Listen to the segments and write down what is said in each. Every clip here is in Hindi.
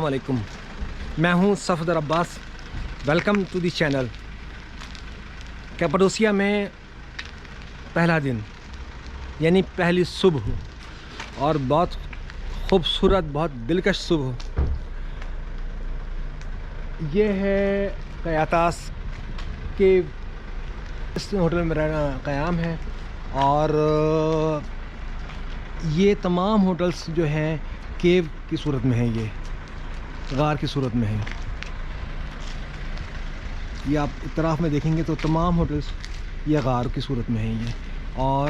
अस्सलामुअलैकुम। मैं हूं Safdar Abbas. Welcome to the channel. Cappadocia में पहला दिन यानी पहली सुबह और बहुत खूबसूरत, बहुत दिलकश सुबह। ये है कयातास के इस होटल में रहना क़याम है और ये तमाम होटल्स जो हैं केव की सूरत में हैं, ये गार की सूरत में है। ये आप इतराफ़ में देखेंगे तो तमाम होटल्स ये गार की सूरत में हैं ये। और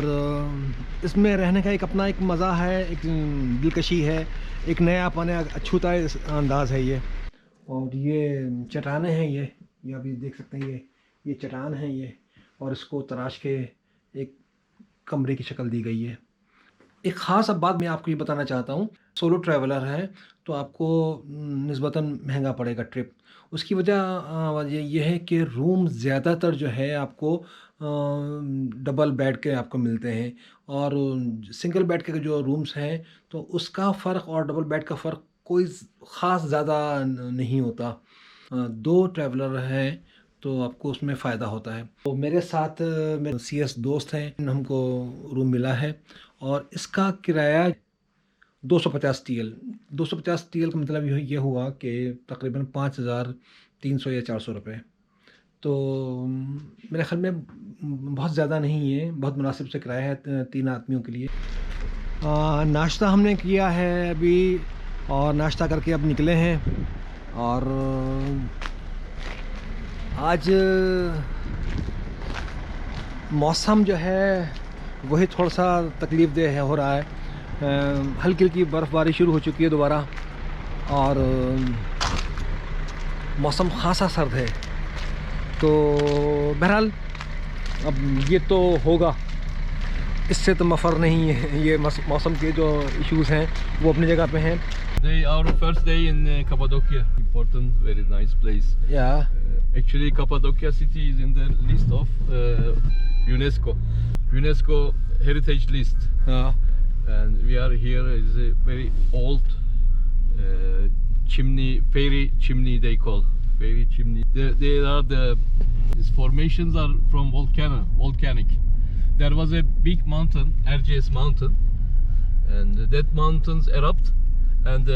इसमें रहने का एक अपना एक मज़ा है, एक दिलकशी है, एक नयापन है, अछूता अंदाज़ है ये। और ये चट्टानें हैं, ये आप देख सकते हैं, ये चट्टान है ये, और इसको तराश के एक कमरे की शक्ल दी गई है। एक ख़ास अब बात मैं आपको ये बताना चाहता हूँ, सोलो ट्रैवलर है तो आपको निस्बतन महंगा पड़ेगा ट्रिप। उसकी वजह ये है कि रूम ज़्यादातर जो है आपको डबल बेड के आपको मिलते हैं, और सिंगल बेड के जो रूम्स हैं तो उसका फ़र्क और डबल बेड का फ़र्क कोई ख़ास ज़्यादा नहीं होता। दो ट्रैवलर हैं तो आपको उसमें फ़ायदा होता है। तो मेरे साथ मेरे CS दोस्त हैं, हमको रूम मिला है और इसका किराया 250 TL। 250 TL का मतलब ये हुआ कि तकरीबन 5300 या 400 रुपये। तो मेरे ख्याल में बहुत ज़्यादा नहीं है, बहुत मुनासिब से किराया है 3 आदमियों के लिए। नाश्ता हमने किया है अभी, और नाश्ता करके अब निकले हैं। और आज मौसम जो है वही थोड़ा सा तकलीफ़ देह हो रहा है। हल्की हल्की बर्फ़बारी शुरू हो चुकी है दोबारा, और मौसम ख़ासा सर्द है। तो बहरहाल अब ये तो होगा, इससे तो मफ़र नहीं है। ये मौसम के जो इश्यूज़ हैं वो अपनी जगह पे हैं। Our first day in Cappadocia, important, very nice place. Yeah. Actually, Cappadocia city is in the list of UNESCO heritage list. And we are here is a very old chimney, fairy chimney they call, fairy chimney. There are these formations are from volcanic. There was a big mountain, Erciyes mountain, and that mountains erupt and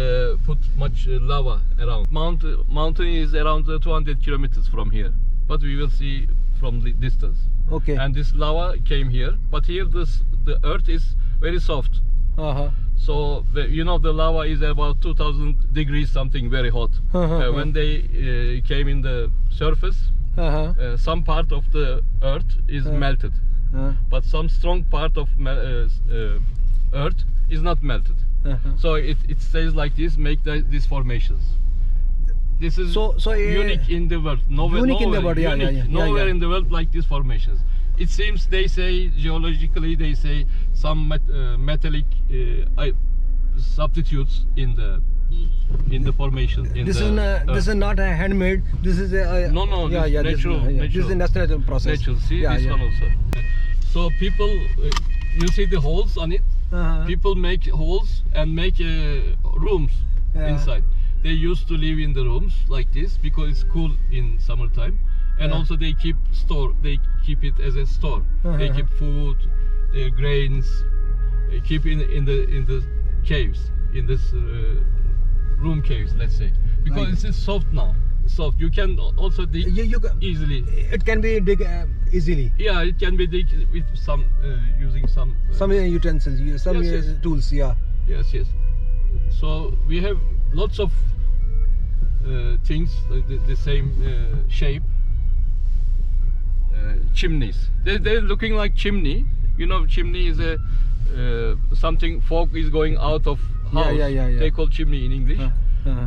put much lava around. Mountain is around 200 kilometers from here, but we will see from the distance. Okay. And this lava came here, but here the earth is very soft. So the lava is about 2000 degrees something, very hot. When they came in the surface, some part of the earth is melted, but some strong part of earth is not melted. So it stays like this, make these formations. This is unique in the world. Nowhere in the world like these formations. It seems, they say geologically, they say some metallic substitutes in the formation. This is not a handmade. This is a no. Natural. This is a natural process. Natural. See this one also. So people, you see the holes on it. People make holes and make rooms inside. They used to live in the rooms like this because it's cool in summertime, and also they keep it as a store. They keep food, their grains, keep in the caves, in this room caves, let's say, because it's soft now. Soft, you can also dig easily. It can be dig easily. Yeah, it can be dig with some using some utensils, some tools. Yeah. Yes. So we have lots of things the same shape. Chimneys. They're looking like chimney. Chimney is a something fog is going out of house. Yeah. They call chimney in English.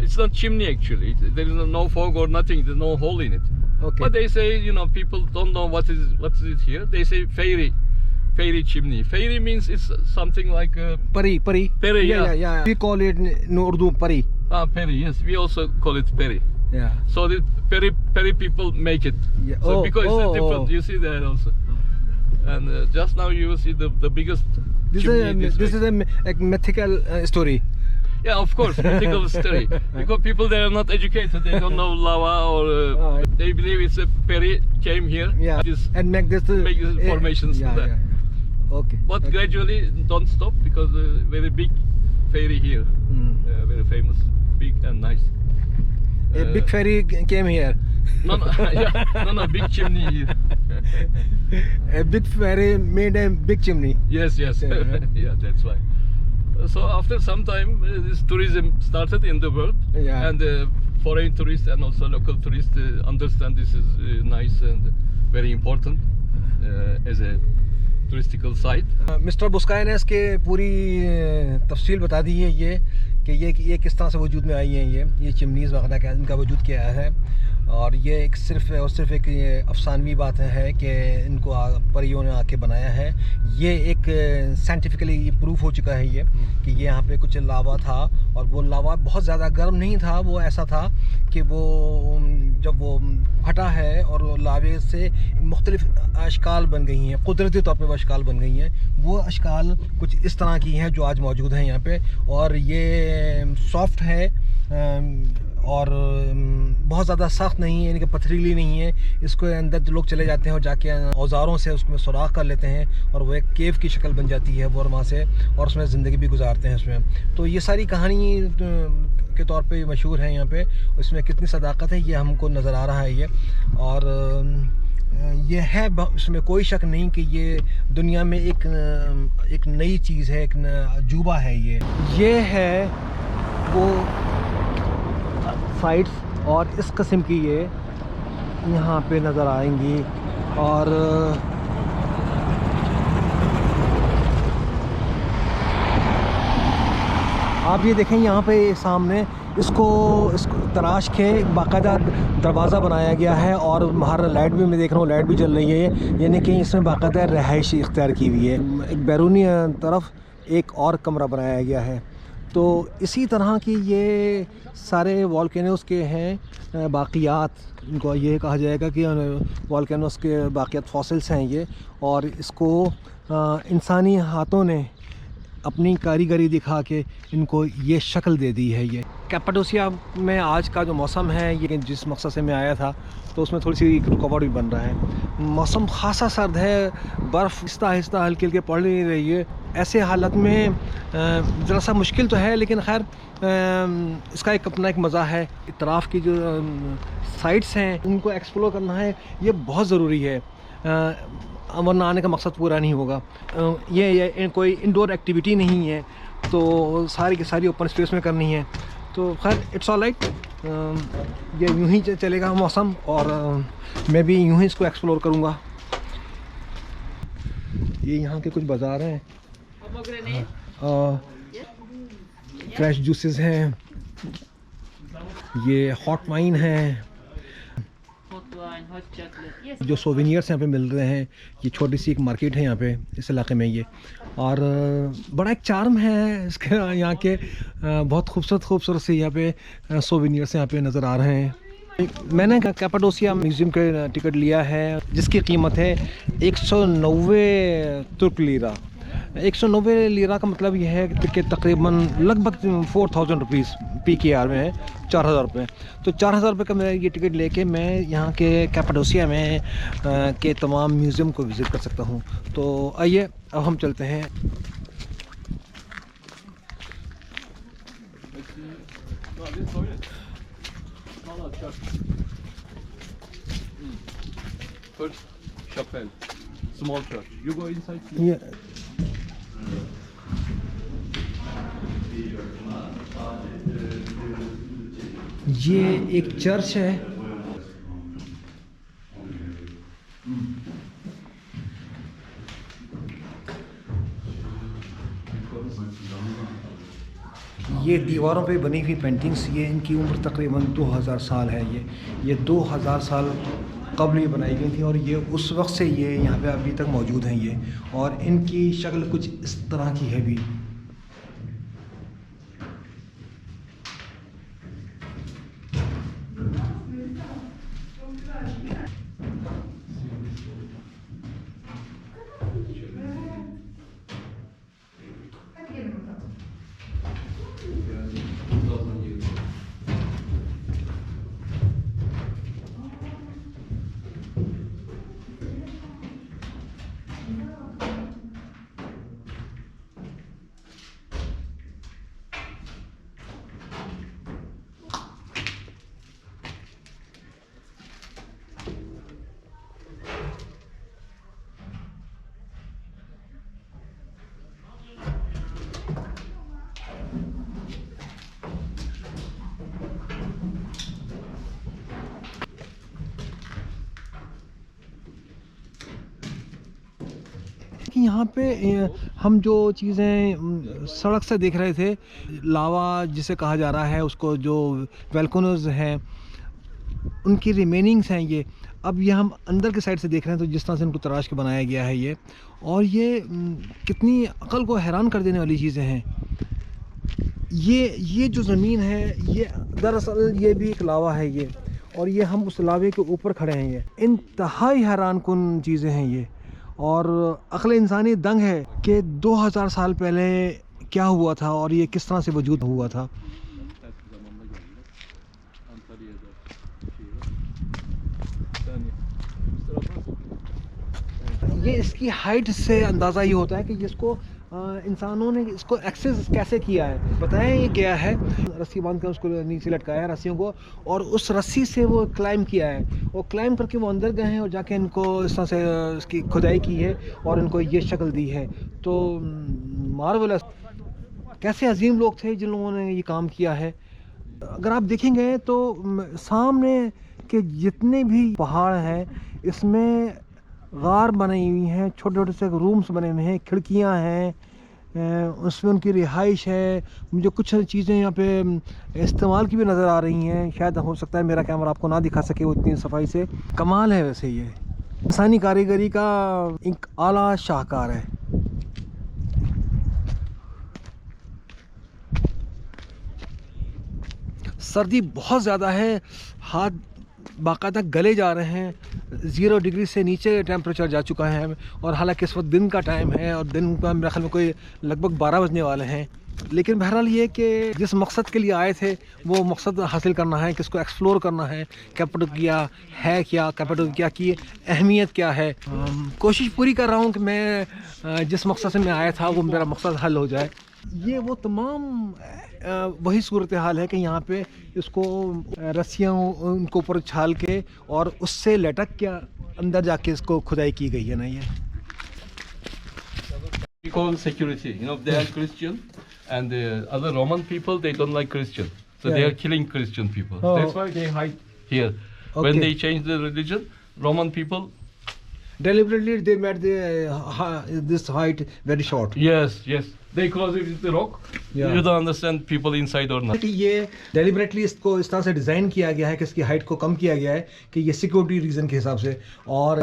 It's not chimney actually. There is no fog or nothing. There's no hole in it. Okay. But they say, people don't know what is it here. They say fairy chimney. Fairy means it's something like pari. Peri, yeah. We call it in Urdu pari. Peri. Yes, we also call it peri. Yeah. So the peri people make it. Yeah. So because it's different. You see that also. And just now you will see the biggest. This is a mythical story. Yeah, of course, mythical story. Because people they are not educated, they don't know lava or they believe it's a Peri came here. Yeah, and make this formations. Yeah. Okay. But gradually don't stop because very big ferry here, very famous, big and nice. A big ferry came here. No, big chimney here. A big ferry made a big chimney. Yes. Yeah, that's why. So after some time, this tourism started in the world, and foreign tourists and also local tourists understand this is nice and very important as a touristical site. Mister बुस्काई ने इसके पूरी तफसील बता दी है ये कि ये किस तरह से वजूद में आई हैं ये चिमनीज़ वगैरह का इनका वजूद क्या है, और ये एक सिर्फ एक अफसानवी बात है कि इनको परियों ने आके बनाया है। ये एक साइंटिफिकली प्रूफ हो चुका है ये कि ये यहाँ पे कुछ लावा था, और वो लावा बहुत ज़्यादा गर्म नहीं था, वो ऐसा था कि वो जब वो फटा है और लावे से मुख्तलिफ अशकाल बन गई हैं, कुदरती तौर पे वो अशकाल बन गई हैं। वो अशकाल कुछ इस तरह की हैं जो आज मौजूद हैं यहाँ पे, और ये सॉफ्ट है और बहुत ज़्यादा सख्त नहीं है, यानी कि पथरीली नहीं है। इसको अंदर जो लोग चले जाते हैं और जाके औज़ारों से उसमें सुराख कर लेते हैं और वो एक केव की शक्ल बन जाती है वो, और वहाँ से और उसमें ज़िंदगी भी गुजारते हैं उसमें। तो ये सारी कहानी के तौर पे मशहूर है यहाँ पे। इसमें कितनी सदाकत है ये हमको नज़र आ रहा है ये, और ये है, इसमें कोई शक नहीं कि ये दुनिया में एक नई चीज़ है, एक अजूबा है ये है वो साइट्स, और इस किस्म की ये यहाँ पे नज़र आएंगी। और आप ये देखें यहाँ पे सामने इसको तराश के बाकायदा दरवाज़ा बनाया गया है, और बाहर लाइट भी मैं देख रहा हूँ, लाइट भी जल रही है, यानी कि इसमें बाकायदा रहाइश इख्तियार की हुई है। एक बैरूनी तरफ एक और कमरा बनाया गया है। तो इसी तरह की ये सारे वॉल्केनोस के हैं बाक़ियात, इनको ये कहा जाएगा कि वॉल्केनोस के बाक़ियात फॉसिल्स हैं ये, और इसको इंसानी हाथों ने अपनी कारीगरी दिखा के इनको ये शक्ल दे दी है। ये कैपाडोसिया में आज का जो मौसम है, ये जिस मकसद से मैं आया था, तो उसमें थोड़ी सी रुकावट भी बन रहा है। मौसम खासा सर्द है, बर्फ़ आहिस्ता हल्की हल्की पड़ नहीं रही है। ऐसे हालत में ज़रा सा मुश्किल तो है, लेकिन खैर इसका एक अपना एक मज़ा है। इतराफ़ की जो साइट्स हैं उनको एक्सप्लोर करना है, ये बहुत ज़रूरी है, वरना आने का मकसद पूरा नहीं होगा। ये कोई इंडोर एक्टिविटी नहीं है, तो सारी की सारी ओपन स्पेस में करनी है। तो खैर इट्स ऑल राइट, ये यूं ही चलेगा मौसम, और मैं भी यूं ही इसको एक्सप्लोर करूँगा। ये यहाँ के कुछ बाज़ार हैं, फ्रेश जूसेस हैं, ये हॉट वाइन है, जो सोवेनियर्स यहाँ पे मिल रहे हैं। ये छोटी सी एक मार्केट है यहाँ पे इस इलाके में ये, और बड़ा एक चार्म है इसके यहाँ के, बहुत खूबसूरत से यहाँ पे सोवेनियर्स यहाँ पे नज़र आ रहे हैं। मैंने कैपाडोसिया म्यूज़ियम का टिकट लिया है, जिसकी कीमत है 190 तुर्क लीरा। 190 लीरा का मतलब यह है कि तकरीबन लगभग 4000 रुपीज़ PKR में है, 4000 रुपये। तो 4000 रुपये का मेरा ये टिकट लेके मैं यहाँ के कैपाडोसिया में के तमाम म्यूज़ियम को विज़िट कर सकता हूँ। तो आइए अब हम चलते हैं। First chapel, small church. You go inside. ये एक चर्च है। ये दीवारों पे बनी हुई पेंटिंग्स, ये इनकी उम्र तकरीबन 2000 साल है। ये 2000 साल कबल ये बनाई गई थी, और ये उस वक्त से ये यहाँ पे अभी तक मौजूद हैं ये, और इनकी शक्ल कुछ इस तरह की है भी। कि यहाँ पे हम जो चीज़ें सड़क से देख रहे थे, लावा जिसे कहा जा रहा है, उसको जो वोल्केनोज हैं उनकी रिमेनिंग्स हैं ये, अब ये हम अंदर के साइड से देख रहे हैं, तो जिस तरह से इनको तराश के बनाया गया है ये, और ये कितनी अकल को हैरान कर देने वाली चीज़ें हैं। ये जो ज़मीन है ये दरअसल ये भी एक लावा है ये, और ये हम उस लावे के ऊपर खड़े हैं। ये इंतहाई हैरान कुन चीज़ें हैं ये, और अक्ल इंसानी दंग है कि 2000 साल पहले क्या हुआ था और ये किस तरह से वजूद हुआ था। ये इसकी हाइट से अंदाज़ा ये होता है कि जिसको इंसानों ने इसको एक्सेस कैसे किया है। बताया ये गया है रस्सी बांध कर उसको नीचे लटकाया है रस्सियों को, और उस रस्सी से वो क्लाइम किया है, और क्लाइम करके वो अंदर गए हैं और जाके इनको इस तरह से इसकी खुदाई की है और इनको ये शक्ल दी है। तो मार्वेलस, कैसे अजीम लोग थे जिन लोगों ने ये काम किया है। अगर आप देखेंगे तो सामने के जितने भी पहाड़ हैं इसमें गार बनाई हुई हैं, छोटे छोटे से रूम्स बने हुए हैं, खिड़कियां हैं, उसमें उनकी रिहाइश है। मुझे कुछ चीज़ें यहाँ पे इस्तेमाल की भी नज़र आ रही हैं, शायद हो सकता है मेरा कैमरा आपको ना दिखा सके वो इतनी सफाई से। कमाल है वैसे ये इंसानी कारीगरी का एक आला शाहकार है। सर्दी बहुत ज़्यादा है, हाथ बाकायदा गले जा रहे हैं, 0 डिग्री से नीचे टेम्परेचर जा चुका है, और हालांकि इस वक्त दिन का टाइम है और दिन का मेरे ख्याल में कोई लगभग 12 बजने वाले हैं। लेकिन बहरहाल ये कि जिस मकसद के लिए आए थे वो मकसद हासिल करना है, किसको एक्सप्लोर करना है, कैपेडोकिया है क्या, कैपेडोकिया की अहमियत क्या है। कोशिश पूरी कर रहा हूँ कि मैं जिस मकसद से मैं आया था वो मेरा मकसद हल हो जाए। ये वो तमाम वही सूरत हाल है कि यहाँ पे इसको रस्सियाँ उनको ऊपर छाल के और उससे लटक के अंदर जाके इसको खुदाई की गई है ना। ये Because security, you know, they are Christian, and the other Roman people, they don't like Christian, so they are killing Christian people. Oh. That's why they hide here. Okay. When they change the religion, Roman people, deliberately they made this height very short. yes, they close it with the rock. Yeah. You don't understand people inside or not. कि ये डेलिबरेटली इसको इस तरह से डिज़ाइन किया गया है कि इसकी हाइट को कम किया गया है कि ये सिक्योरिटी रीज़न के हिसाब से, और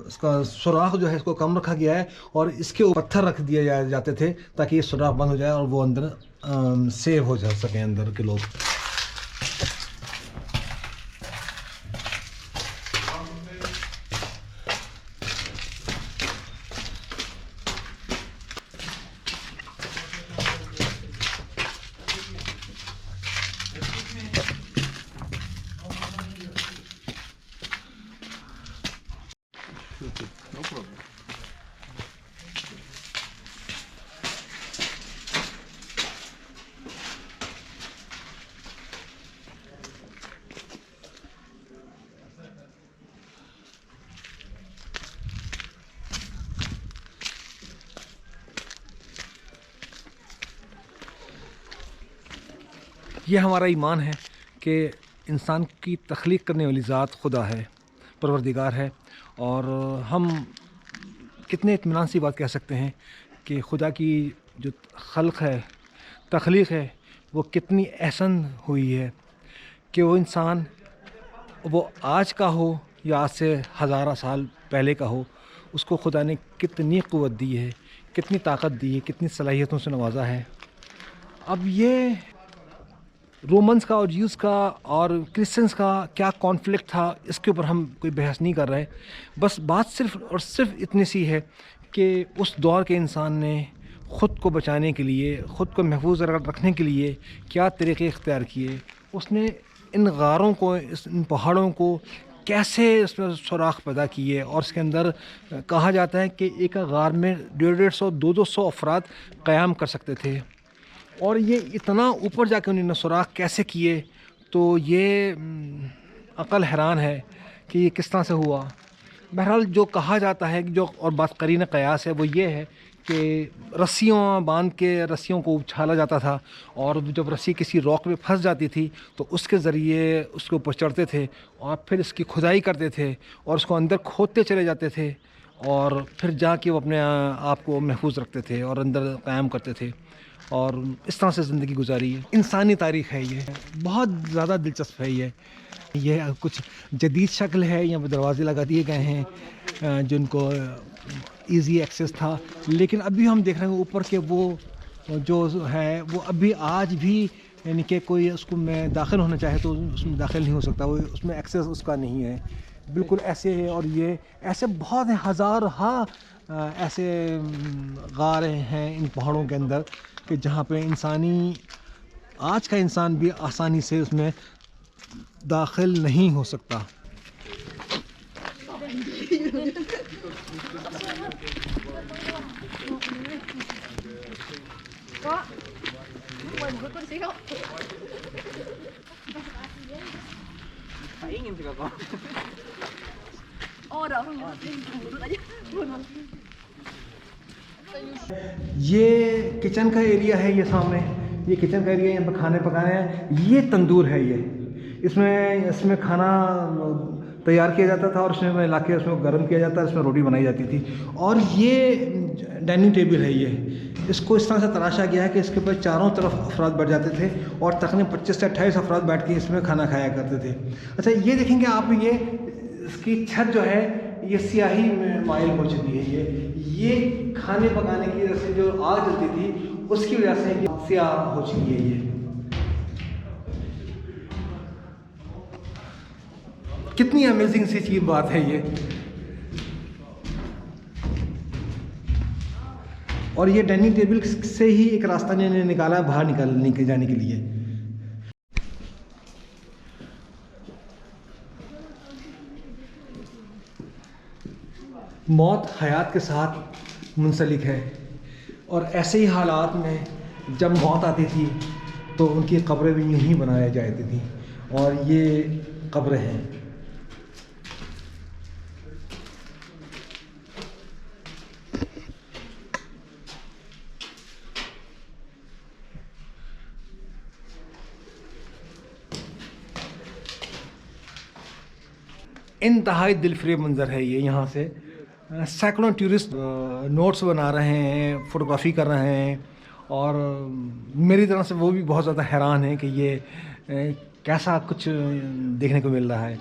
इसका सुराख जो है इसको कम रखा गया है, और इसके ऊपर पत्थर रख दिए जाते थे ताकि ये सुराख बंद हो जाए और वो अंदर सेव हो जा सकें अंदर के लोग। No problem. ये हमारा ईमान है कि इंसान की तख्लीक करने वाली ज़ात खुदा है, परवरदिगार है, और हम कितने इत्मीनान सी बात कह सकते हैं कि खुदा की जो खल्क है, तख्लीक है, वो कितनी एहसन हुई है कि वो इंसान, वो आज का हो या आज से हज़ारा साल पहले का हो, उसको खुदा ने कितनी क़ुव्वत दी है, कितनी ताकत दी है, कितनी सलाहियतों से नवाजा है। अब ये रोमन्स का और ज्यूज़ का और क्रिश्चियंस का क्या कॉन्फ्लिक्ट था, इसके ऊपर हम कोई बहस नहीं कर रहे। बस बात सिर्फ़ और सिर्फ इतनी सी है कि उस दौर के इंसान ने ख़ुद को बचाने के लिए, ख़ुद को महफूज रखने के लिए क्या तरीक़े इख्तियार किए। उसने इन गारों को, इन पहाड़ों को कैसे इसमें सुराख पैदा किए, और इसके अंदर कहा जाता है कि एक गार में 150-200 अफराद क़याम कर सकते थे, और ये इतना ऊपर जाके उन्होंने सुराख कैसे किए। तो ये अकल हैरान है कि ये किस तरह से हुआ। बहरहाल जो कहा जाता है, जो और बात करीन क़यास है, वो ये है कि रस्सियों बांध के रस्सियों को उछाला जाता था, और जब रस्सी किसी रॉक में फंस जाती थी तो उसके ज़रिए उसके ऊपर चढ़ते थे और फिर इसकी खुदाई करते थे और उसको अंदर खोदते चले जाते थे, और फिर जाके वो अपने आप को महफूज रखते थे और अंदर क़याम करते थे और इस तरह से ज़िंदगी गुजारी है। इंसानी तारीख़ है ये, बहुत ज़्यादा दिलचस्प है ये कुछ जदीद शक्ल है। यहाँ पर दरवाजे लगा दिए गए हैं जिनको इजी एक्सेस था, लेकिन अभी हम देख रहे हैं ऊपर के वो जो है वो अभी आज भी, यानी कि कोई उसको में दाखिल होना चाहे तो उसमें दाखिल नहीं हो सकता, वो उसमें एक्सेस उसका नहीं है, बिल्कुल ऐसे है। और ये ऐसे बहुत हज़ार ऐसे गारे हैं इन पहाड़ों के अंदर कि जहाँ पे आज का इंसान भी आसानी से उसमें दाखिल नहीं हो सकता। ये किचन का एरिया है, ये सामने ये किचन का एरिया, यहाँ पर खाने पकाने हैं। ये तंदूर है, ये इसमें खाना तैयार किया जाता था और इसमें ला के उसमें गर्म किया जाता है, इसमें रोटी बनाई जाती थी। और ये डाइनिंग टेबल है, ये इसको इस तरह से तराशा गया है कि इसके ऊपर चारों तरफ अफराद बैठ जाते थे और तकरीबन 25 से 28 अफराद बैठ के इसमें खाना खाया करते थे। अच्छा, ये देखेंगे आप, ये इसकी छत जो है ये स्याही में माइल हो चुकी है। ये खाने पकाने की वजह से जो आग जलती थी उसकी वजह से ये स्याह हो चुकी है। ये कितनी अमेजिंग सी चीज़ बात है ये। और ये डाइनिंग टेबल से ही एक रास्ता इन्होंने निकाला बाहर निकलने के जाने के लिए। मौत हयात के साथ मुंसलिक है और ऐसे ही हालात में जब मौत आती थी तो उनकी कब्रें भी यूँ ही बनाई जाती थी और ये कब्रें हैं। इंतहाई दिलफरेब मंज़र है ये। यहाँ से सैकड़ों टूरिस्ट नोट्स बना रहे हैं, फ़ोटोग्राफी कर रहे हैं और मेरी तरह से वो भी बहुत ज़्यादा हैरान है कि ये कैसा कुछ देखने को मिल रहा है।